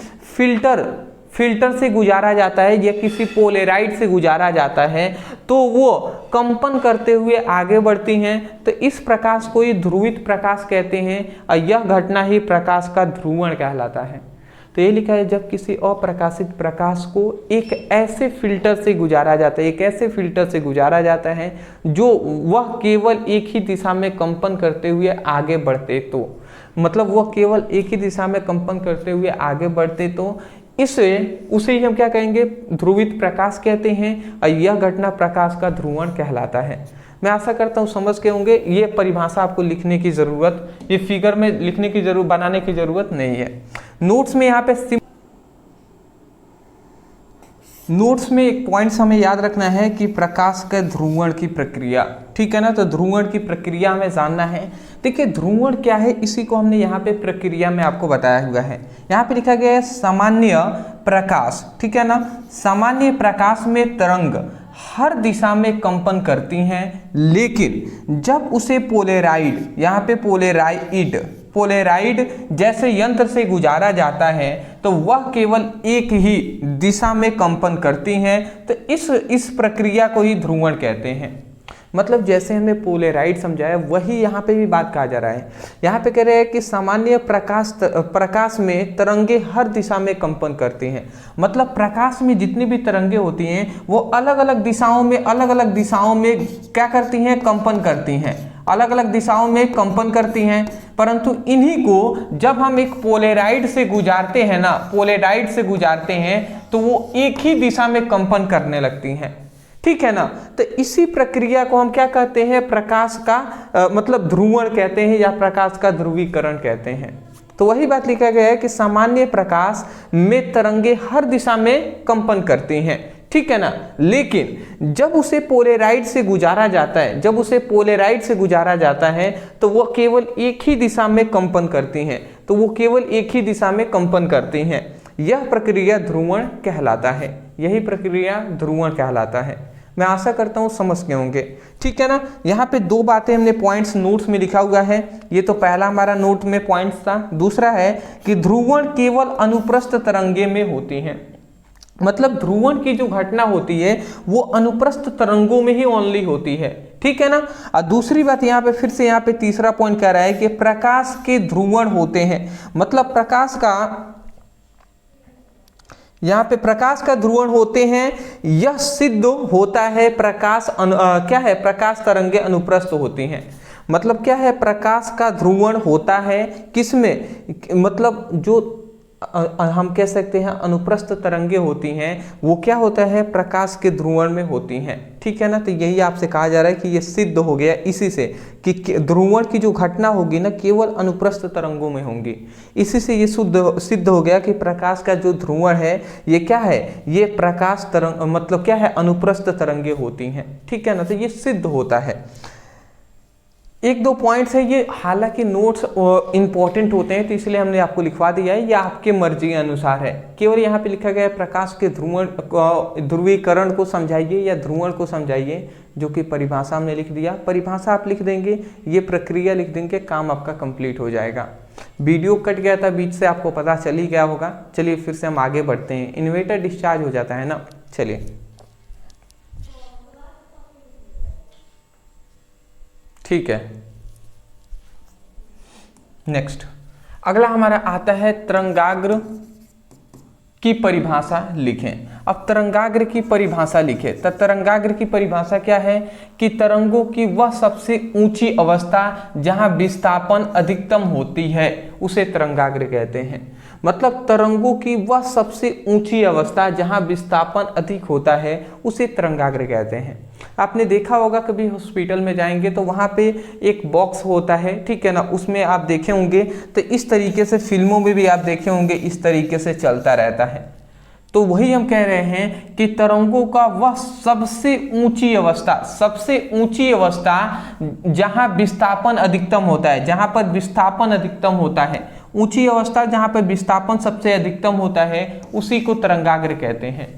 फिल्टर से गुजारा जाता है या किसी पोलेराइड से गुजारा जाता है, तो वो कंपन करते हुए आगे बढ़ती हैं, तो इस प्रकाश को ही ध्रुवित प्रकाश कहते हैं, और यह घटना ही प्रकाश का ध्रुवण कहलाता है। तो ये लिखा है जब किसी अप्रकाशित प्रकाश को एक ऐसे फिल्टर से गुजारा जाता है, जो वह केवल एक ही दिशा में कंपन करते हुए आगे बढ़ते, तो मतलब वह केवल एक ही दिशा में कंपन करते हुए आगे बढ़ते, तो उसे ही हम क्या कहेंगे? ध्रुवित प्रकाश कहते हैं, और यह घटना प्रकाश का ध्रुवण कहलाता है। मैं आशा करता हूँ समझ के होंगे। ये परिभाषा आपको लिखने की जरूरत, ये फिगर में लिखने की जरूरत, बनाने की जरूरत नहीं है। नोट्स में यहाँ पे नोट्स में एक पॉइंट्स हमें याद रखना है कि प्रकाश के ध्रुवण की प्रक्रिया, ठीक है ना? तो ध्रुवण की प्रक्रिया हमें जानना है। देखिए ध्रुवण क्या है, इसी को हमने यहाँ पे प्रक्रिया में आपको बताया हुआ है। यहाँ पे लिखा गया है सामान्य प्रकाश, ठीक है ना? सामान्य प्रकाश में तरंग हर दिशा में कंपन करती हैं, लेकिन जब उसे पोलेराइड, यहाँ पे पोलेराइड जैसे यंत्र से गुजारा जाता है, तो वह केवल एक ही दिशा में कंपन करती हैं, तो इस प्रक्रिया को ही ध्रुवण कहते हैं। मतलब जैसे हमने पोलेराइड समझाया, वही यहाँ पे भी बात कहा जा रहा है। यहाँ पे कह रहे हैं कि सामान्य प्रकाश में तरंगे हर दिशा में कंपन करती हैं। मतलब प्रकाश में जितनी भी तरंगे होती हैं, वो अलग अलग दिशाओं में क्या करती हैं? कंपन करती हैं, अलग अलग दिशाओं में कंपन करती हैं। परंतु इन्हीं को जब हम एक पोलेराइड से गुजारते हैं, तो वो एक ही दिशा में कंपन करने लगती हैं, ठीक है ना? तो इसी प्रक्रिया को हम क्या कहते हैं? प्रकाश का मतलब ध्रुवण कहते हैं, या प्रकाश का ध्रुवीकरण कहते हैं। तो वही बात लिखा गया है कि सामान्य प्रकाश में तरंगे हर दिशा में कंपन करती हैं, ठीक है ना? लेकिन जब उसे पोलेराइड से गुजारा जाता है, तो वो केवल एक ही दिशा में कंपन करती हैं, यह प्रक्रिया ध्रुवण कहलाता है। यही प्रक्रिया ध्रुवण कहलाता है। मैं आशा करता हूँ समझ गए होंगे, ठीक है ना? यहाँ पे दो बातें हमने पॉइंट्स नोट्स में लिखा हुआ है। ये तो पहला हमारा नोट में पॉइंट्स था। दूसरा है कि ध्रुवण केवल अनुप्रस्थ तरंगे में होती हैं। मतलब ध्रुवण की जो घटना होती है वो अनुप्रस्थ तरंगों में ही ओनली होती है, ठीक है ना? और दूसरी बात यहाँ पे फिर से यहाँ पे तीसरा पॉइंट कह रहा है कि प्रकाश के ध्रुवण होते हैं। मतलब प्रकाश का ध्रुवण होते हैं, यह सिद्ध होता है। प्रकाश तरंगे अनुप्रस्थ होती हैं। मतलब क्या है? प्रकाश का ध्रुवण होता है किसमें? मतलब जो हम कह सकते हैं अनुप्रस्थ तरंगे होती हैं, वो क्या होता है, प्रकाश के ध्रुवण में होती हैं, ठीक है ना। तो यही आपसे कहा जा रहा है कि ये सिद्ध हो गया इसी से कि ध्रुवण की जो घटना होगी ना केवल अनुप्रस्थ तरंगों में होंगी। इसी से ये सिद्ध हो गया कि प्रकाश का जो ध्रुवण है ये क्या है, ये प्रकाश तरंग मतलब क्या है, अनुप्रस्थ तरंगे होती हैं, ठीक है ना। तो ये सिद्ध होता है। एक दो पॉइंट्स है ये, हालांकि नोट्स इंपॉर्टेंट होते हैं तो इसलिए हमने आपको लिखवा दिया है, ये आपके मर्जी के अनुसार है। केवल यहाँ पे लिखा गया है प्रकाश के ध्रुवीकरण को समझाइए या ध्रुवण को समझाइए, जो कि परिभाषा हमने लिख दिया। परिभाषा आप लिख देंगे, ये प्रक्रिया लिख देंगे, काम आपका कंप्लीट हो जाएगा। वीडियो कट गया था बीच से, आपको पता चल ही गया होगा। चलिए फिर से हम आगे बढ़ते हैं। इन्वर्टर डिस्चार्ज हो जाता है ना, चलिए ठीक है। नेक्स्ट अगला हमारा आता है तरंगाग्र की परिभाषा लिखें। अब तरंगाग्र की परिभाषा लिखें। तो तरंगाग्र की परिभाषा क्या है कि तरंगों की वह सबसे ऊंची अवस्था जहां विस्थापन अधिकतम होती है उसे तरंगाग्र कहते हैं। मतलब तरंगों की वह सबसे ऊंची अवस्था जहां विस्थापन अधिक होता है उसे तरंगाग्र कहते हैं। आपने देखा होगा कभी हॉस्पिटल में जाएंगे तो वहां पे एक बॉक्स होता है, ठीक है ना, उसमें आप देखे होंगे तो इस तरीके से, फिल्मों में भी आप देखे होंगे इस तरीके से चलता रहता है। तो वही हम कह रहे हैं कि तरंगों का वह सबसे ऊंची अवस्था जहां विस्थापन अधिकतम होता है, जहां पर विस्थापन अधिकतम होता है, ऊंची अवस्था जहां पर विस्थापन सबसे अधिकतम होता है उसी को तरंगाग्र कहते हैं।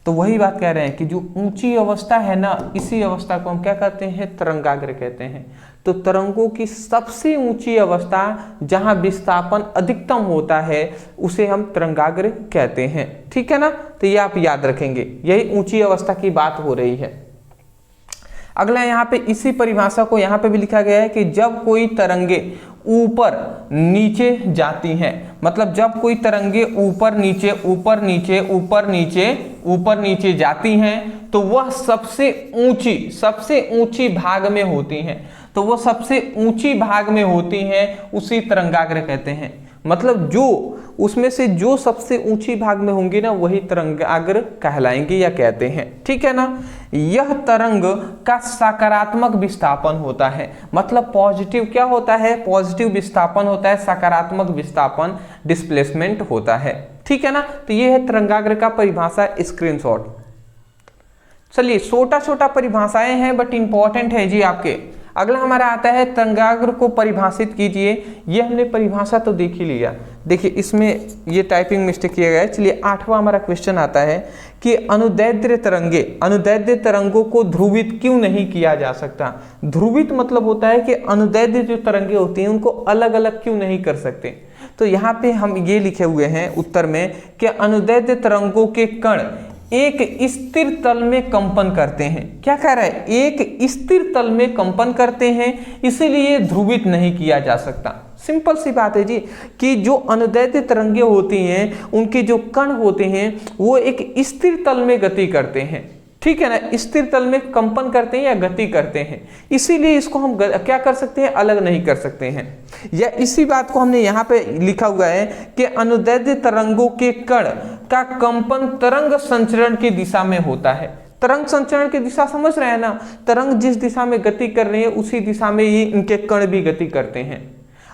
तो वही बात कह रहे हैं कि जो ऊंची अवस्था है ना, इसी अवस्था को हम क्या कहते हैं, तरंगाग्र कहते हैं। तो तरंगों की सबसे ऊंची अवस्था जहां विस्थापन अधिकतम होता है उसे हम तरंगाग्र कहते हैं, ठीक है ना। तो ये आप याद रखेंगे, यही ऊंची अवस्था की बात हो रही है। अगला यहाँ पे इसी परिभाषा को यहाँ पे भी लिखा गया है कि जब कोई तरंगे ऊपर नीचे जाती हैं, मतलब जब कोई तरंगे ऊपर नीचे जाती हैं तो वह सबसे ऊंची भाग में होती हैं। तो वो सबसे ऊंची भाग में होती हैं उसी तरंगाग्र कहते हैं। मतलब जो उसमें से जो सबसे ऊंची भाग में होंगी ना वही तरंगाग्र कहलाएंगे या कहते हैं, ठीक है ना। यह तरंग का सकारात्मक विस्थापन होता है, मतलब पॉजिटिव क्या होता है, पॉजिटिव विस्थापन होता है, सकारात्मक विस्थापन डिस्प्लेसमेंट होता है, ठीक है ना। तो ये है तरंगाग्र का परिभाषा, स्क्रीनशॉट। चलिए छोटा छोटा परिभाषाएं हैं बट इंपॉर्टेंट है जी आपके। अगला हमारा आता है तरंगाग्र को परिभाषित कीजिए। ये हमने परिभाषा तो देख ही लिया, देखिए इसमें ये टाइपिंग मिस्टेक किया गया है। चलिए 8वां हमारा क्वेश्चन आता है कि अनुदैर्ध्य तरंगों को ध्रुवित क्यों नहीं किया जा सकता। ध्रुवित मतलब होता है कि अनुदैर्ध्य जो तरंगे होती हैं उनको अलग अलग क्यों नहीं कर सकते। तो यहाँ पे हम ये लिखे हुए हैं उत्तर में कि अनुदैर्ध्य तरंगों के कण एक स्थिर तल में कंपन करते हैं। क्या कह रहा है, एक स्थिर तल में कंपन करते हैं, इसीलिए ध्रुवित नहीं किया जा सकता। सिंपल सी बात है जी कि जो अनुदैर्ध्य तरंगे होती हैं उनके जो कण होते हैं वो एक स्थिर तल में गति करते हैं, ठीक है ना, स्थिर तल में कंपन करते हैं या गति करते हैं, इसीलिए इसको हम क्या कर सकते हैं, अलग नहीं कर सकते हैं। या इसी बात को हमने यहाँ पे लिखा हुआ है कि अनुदैर्ध्य तरंगों के कण का कंपन तरंग संचरण की दिशा में होता है। तरंग संचरण की दिशा समझ रहे हैं ना, तरंग जिस दिशा में गति कर रही है उसी दिशा में ही इनके कण भी गति करते हैं।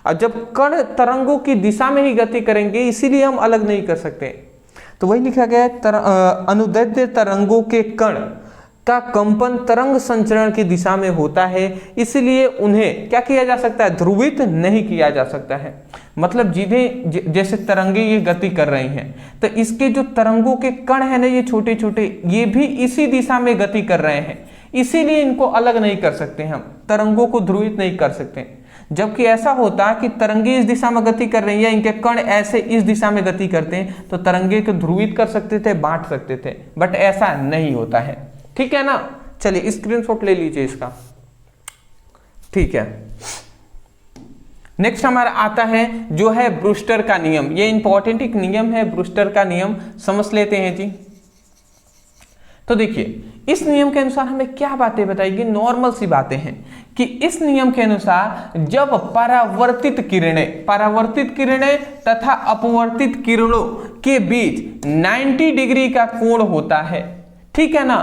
और जब कण तरंगों की दिशा में ही गति करेंगे इसीलिए हम अलग नहीं कर सकते। तो वही लिखा गया है अनुदैर्ध्य तरंगों के कण का कंपन तरंग संचरण की दिशा में होता है, इसलिए उन्हें क्या किया जा सकता है, ध्रुवित नहीं किया जा सकता है। मतलब जिन्हें जैसे तरंगे ये गति कर रही हैं तो इसके जो तरंगों के कण है ना ये छोटे छोटे, ये भी इसी दिशा में गति कर रहे हैं, इसीलिए इनको अलग नहीं कर सकते, हम तरंगों को ध्रुवित नहीं कर सकते। जबकि ऐसा होता कि तरंगे इस दिशा में गति कर रही है, इनके कण ऐसे इस दिशा में गति करते हैं तो तरंगे को ध्रुवित कर सकते थे, बांट सकते थे, बट ऐसा नहीं होता है, ठीक है ना। चलिए स्क्रीनशॉट ले लीजिए इसका, ठीक है। नेक्स्ट हमारा आता है जो है ब्रूस्टर का नियम। ये इंपॉर्टेंट एक नियम है, ब्रूस्टर का नियम समझ लेते हैं जी। तो देखिए इस नियम के अनुसार हमें क्या बातें बताएगी, नॉर्मल सी बातें हैं कि इस नियम के अनुसार जब परावर्तित किरणें तथा अपवर्तित किरणों के बीच 90 डिग्री का कोण होता है, ठीक है ना,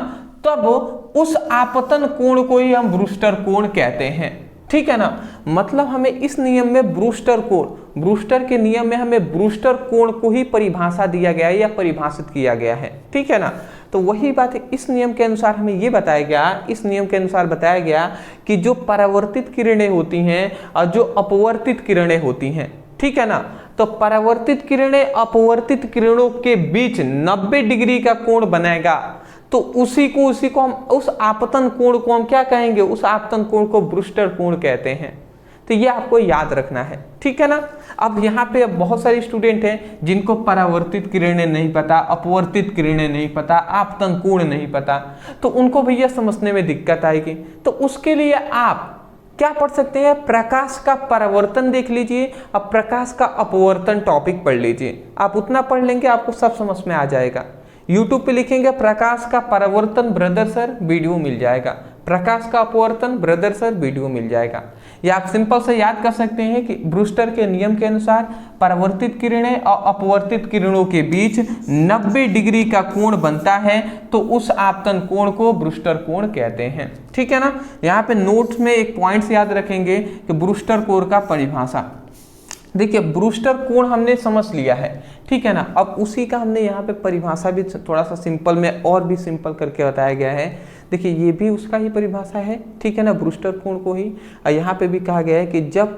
तब उस आपतन कोण को ही हम ब्रूस्टर कोण कहते हैं, ठीक है ना। मतलब हमें इस नियम में ब्रूस्टर के नियम में हमें ब्रूस्टर कोण को ही परिभाषा दिया गया है या परिभाषित किया गया है, ठीक है ना। तो वही बात है, इस नियम के अनुसार हमें ये बताया गया, इस नियम के अनुसार बताया गया कि जो परावर्तित किरणें होती हैं और जो अपवर्तित किरणें होती हैं, ठीक है ना, तो परावर्तित किरणें अपवर्तित किरणों के बीच 90 डिग्री का कोण बनाएगा, तो उसी को हम उस आपतन कोण को हम क्या कहेंगे, उस आपतन कोण को ब्रूस्टर कोण कहते हैं। तो ये आपको याद रखना है, ठीक है ना। अब यहाँ पे बहुत सारे स्टूडेंट हैं जिनको परावर्तित किरणें नहीं पता, अपवर्तित किरणें नहीं पता, आपतन कोण नहीं पता, तो उनको भैया समझने में दिक्कत आएगी। तो उसके लिए आप क्या पढ़ सकते हैं, प्रकाश का परावर्तन देख लीजिए, अब प्रकाश का अपवर्तन टॉपिक पढ़ लीजिए। आप उतना पढ़ लेंगे आपको सब समझ में आ जाएगा। YouTube पे लिखेंगे प्रकाश का परावर्तन ब्रदर सर, वीडियो मिल जाएगा। प्रकाश का अपवर्तन ब्रदर सर, वीडियो मिल जाएगा। या आप सिंपल से याद कर सकते हैं कि ब्रूस्टर के नियम के अनुसार परावर्तित किरणें और अपवर्तित किरणों के बीच 90 डिग्री का कोण बनता है, तो उस आपतन कोण को ब्रूस्टर कोण कहते हैं, ठीक है ना। यहाँ पे नोट्स में एक पॉइंट्स याद रखेंगे कि ब्रूस्टर कोण का परिभाषा। देखिए ब्रूस्टर कोण हमने समझ लिया है, ठीक है ना। अब उसी का हमने यहाँ पे परिभाषा भी थोड़ा सा सिंपल में और भी सिंपल करके बताया गया है। देखिए ये भी उसका ही परिभाषा है, ठीक है ना, ब्रूस्टर कोण को ही। यहाँ पे भी कहा गया है कि जब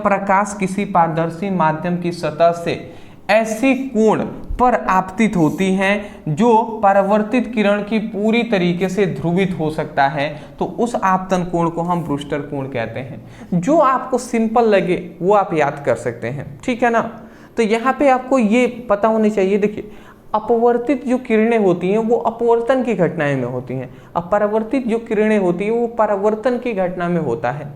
प्रकाश किसी पारदर्शी माध्यम की सतह से ऐसी कोण पर आपतित होती हैं जो परावर्तित किरण की पूरी तरीके से ध्रुवित हो सकता है, तो उस आपतन कोण को हम ब्रूस्टर कोण कहते हैं। जो आपको सिंपल लगे वो आप याद कर सकते हैं, ठीक है ना। तो यहाँ पे आपको ये पता होनी चाहिए, देखिए अपवर्तित जो किरणें होती हैं वो अपवर्तन की घटनाएं में होती हैं, अब परावर्तित जो किरणें होती हैं वो परावर्तन की घटना में होता है।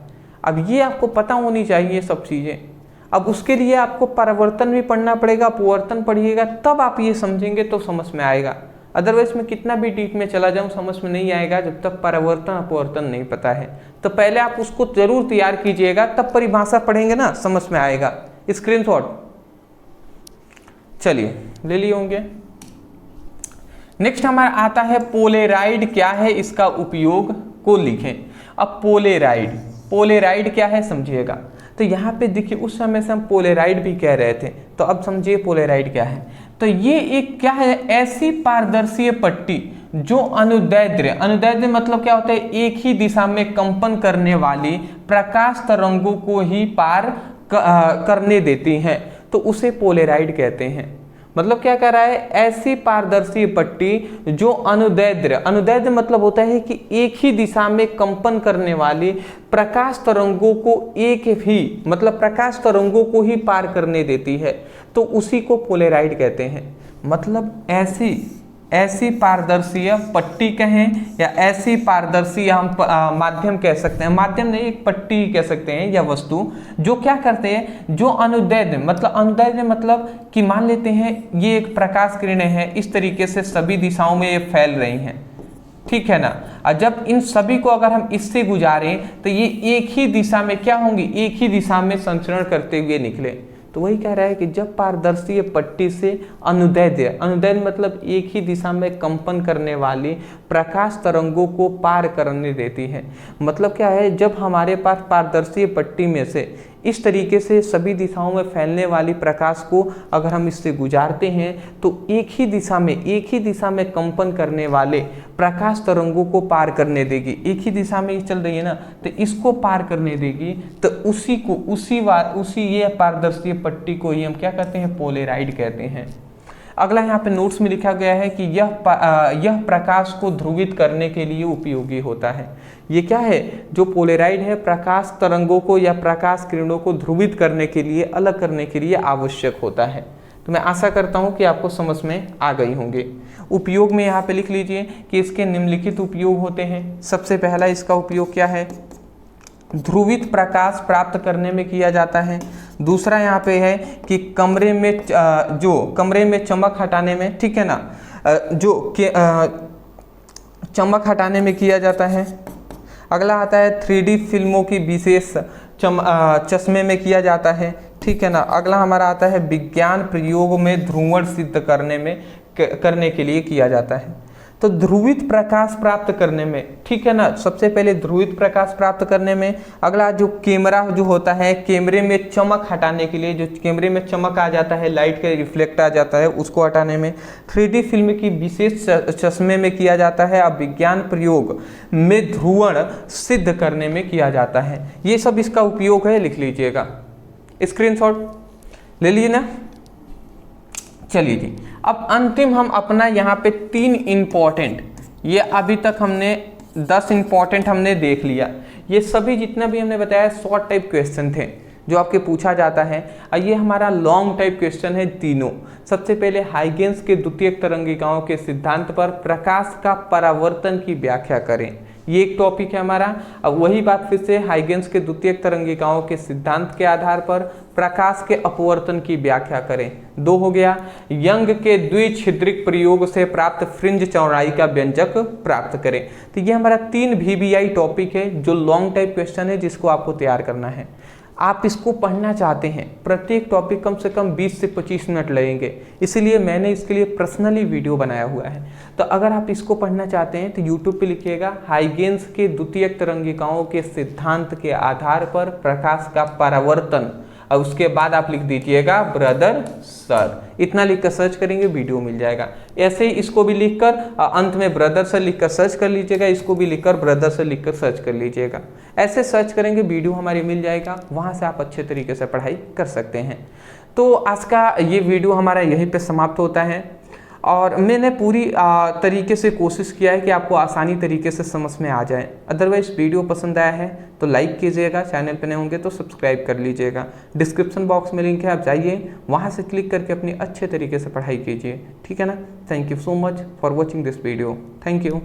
अब ये आपको पता होनी चाहिए सब चीज़ें। अब उसके लिए आपको परावर्तन भी पढ़ना पड़ेगा, अपवर्तन पढ़िएगा, तब आप ये समझेंगे तो समझ में आएगा। अदरवाइज मैं कितना भी डीप में चला जाऊं समझ में नहीं आएगा जब तक परावर्तन अपवर्तन नहीं पता है। तो पहले आप उसको जरूर तैयार कीजिएगा, तब परिभाषा पढ़ेंगे ना समझ में आएगा। स्क्रीनशॉट चलिए ले लिए होंगे। नेक्स्ट हमारा आता है पोलेराइड क्या है, इसका उपयोग को लिखें। अब पोलेराइड क्या है समझिएगा। तो यहाँ पे देखिए उस समय से हम पोलेराइड भी कह रहे थे, तो अब समझिए पोलेराइड क्या है। तो ये एक क्या है, ऐसी पारदर्शी पट्टी जो अनुदैर्ध्य मतलब क्या होता है, एक ही दिशा में कंपन करने वाली प्रकाश तरंगों को ही पार करने देती हैं, तो उसे पोलेराइड कहते हैं। मतलब क्या कह रहा है, ऐसी पारदर्शी पट्टी जो अनुदैर्ध्य मतलब होता है कि एक ही दिशा में कंपन करने वाली प्रकाश तरंगों को प्रकाश तरंगों को ही पार करने देती है, तो उसी को पोलेराइड कहते हैं। मतलब ऐसी पारदर्शी पट्टी कहें या ऐसी पारदर्शी हम माध्यम कह सकते हैं, माध्यम नहीं एक पट्टी कह सकते हैं या वस्तु, जो क्या करते हैं, जो अनुदैर्ध्य मतलब कि मान लेते हैं ये एक प्रकाश किरणें हैं, इस तरीके से सभी दिशाओं में ये फैल रही हैं, ठीक है ना। और जब इन सभी को अगर हम इससे गुजारें तो ये एक ही दिशा में क्या होंगी, एक ही दिशा में संचरण करते हुए निकले। तो वही कह रहा है कि जब पारदर्शी पट्टी से अनुदैर्ध्य मतलब एक ही दिशा में कंपन करने वाली प्रकाश तरंगों को पार करने देती है। मतलब क्या है, जब हमारे पास पारदर्शी पट्टी में से इस तरीके से सभी दिशाओं में फैलने वाली प्रकाश को अगर हम इससे गुजारते हैं तो एक ही दिशा में कंपन करने वाले प्रकाश तरंगों को पार करने देगी। एक ही दिशा में चल रही है ना, तो इसको पार करने देगी, तो उसी ये पारदर्शी पट्टी को ही हम क्या कहते हैं, पोलेराइड कहते हैं। अगला यहाँ पे नोट्स में लिखा गया है कि यह प्रकाश को ध्रुवित करने के लिए उपयोगी होता है। ये क्या है, जो पोलेराइड है प्रकाश तरंगों को या प्रकाश किरणों को ध्रुवित करने के लिए, अलग करने के लिए आवश्यक होता है। तो मैं आशा करता हूँ कि आपको समझ में आ गई होंगे। उपयोग में यहाँ पे लिख लीजिए कि इसके निम्नलिखित उपयोग होते हैं। सबसे पहला इसका उपयोग क्या है, ध्रुवित प्रकाश प्राप्त करने में किया जाता है। दूसरा यहाँ पे है कि कमरे में चमक हटाने में, ठीक है ना। जो चमक हटाने में किया जाता है। अगला आता है 3D फिल्मों की विशेष चश्मे में किया जाता है, ठीक है ना। अगला हमारा आता है विज्ञान प्रयोग में ध्रुवण सिद्ध करने के लिए किया जाता है। तो ध्रुवित प्रकाश प्राप्त करने में, ठीक है ना, सबसे पहले ध्रुवित प्रकाश प्राप्त करने में। अगला जो कैमरा जो होता है, कैमरे में चमक हटाने के लिए, जो कैमरे में चमक आ जाता है, लाइट का रिफ्लेक्ट आ जाता है, उसको हटाने में। 3D फिल्म की विशेष चश्मे में किया जाता है। अब विज्ञान प्रयोग में ध्रुवण सिद्ध करने में किया जाता है। ये सब इसका उपयोग है, लिख लीजिएगा, स्क्रीनशॉट ले लीजिए ना। चलिए जी, अब अंतिम हम अपना यहाँ पे 3 इम्पॉर्टेंट, ये अभी तक हमने 10 इम्पॉर्टेंट हमने देख लिया। ये सभी जितना भी हमने बताया शॉर्ट टाइप क्वेश्चन थे जो आपके पूछा जाता है। और ये हमारा लॉन्ग टाइप क्वेश्चन है तीनों। सबसे पहले हाइगेंस के द्वितीयक तरंगिकाओं के सिद्धांत पर प्रकाश का परावर्तन की व्याख्या करें, ये एक टॉपिक है हमारा। अब वही बात फिर से, हाइगेंस के द्वितीयक तरंगिकाओं के सिद्धांत के आधार पर प्रकाश के अपवर्तन की व्याख्या करें, 2 हो गया। यंग के द्विछिद्रिक प्रयोग से प्राप्त फ्रिंज चौड़ाई का व्यंजक प्राप्त करें। तो ये हमारा 3 VBI टॉपिक है जो लॉन्ग टाइप क्वेश्चन है, जिसको आपको तैयार करना है। आप इसको पढ़ना चाहते हैं, प्रत्येक टॉपिक कम से कम 20 से 25 मिनट लगेंगे, इसलिए मैंने इसके लिए पर्सनली वीडियो बनाया हुआ है। तो अगर आप इसको पढ़ना चाहते हैं तो यूट्यूब पे लिखिएगा हाइगेंस के द्वितीयक तरंगिकाओं के सिद्धांत के आधार पर प्रकाश का परावर्तन, और उसके बाद आप लिख दीजिएगा ब्रदर सर, इतना लिखकर सर्च करेंगे वीडियो मिल जाएगा। ऐसे ही इसको भी लिखकर अंत में ब्रदर सर लिखकर सर्च कर लीजिएगा, इसको भी लिखकर ब्रदर सर लिखकर सर्च कर लीजिएगा। ऐसे सर्च करेंगे वीडियो हमारी मिल जाएगा, वहाँ से आप अच्छे तरीके से पढ़ाई कर सकते हैं। तो आज का ये वीडियो हमारा यहीं पे समाप्त होता है, और मैंने पूरी तरीके से कोशिश किया है कि आपको आसानी तरीके से समझ में आ जाए। अदरवाइज वीडियो पसंद आया है तो लाइक कीजिएगा, चैनल पे नए होंगे तो सब्सक्राइब कर लीजिएगा। डिस्क्रिप्शन बॉक्स में लिंक है, आप जाइए वहाँ से क्लिक करके अपनी अच्छे तरीके से पढ़ाई कीजिए, ठीक है ना। Thank you so much for watching this video, thank you.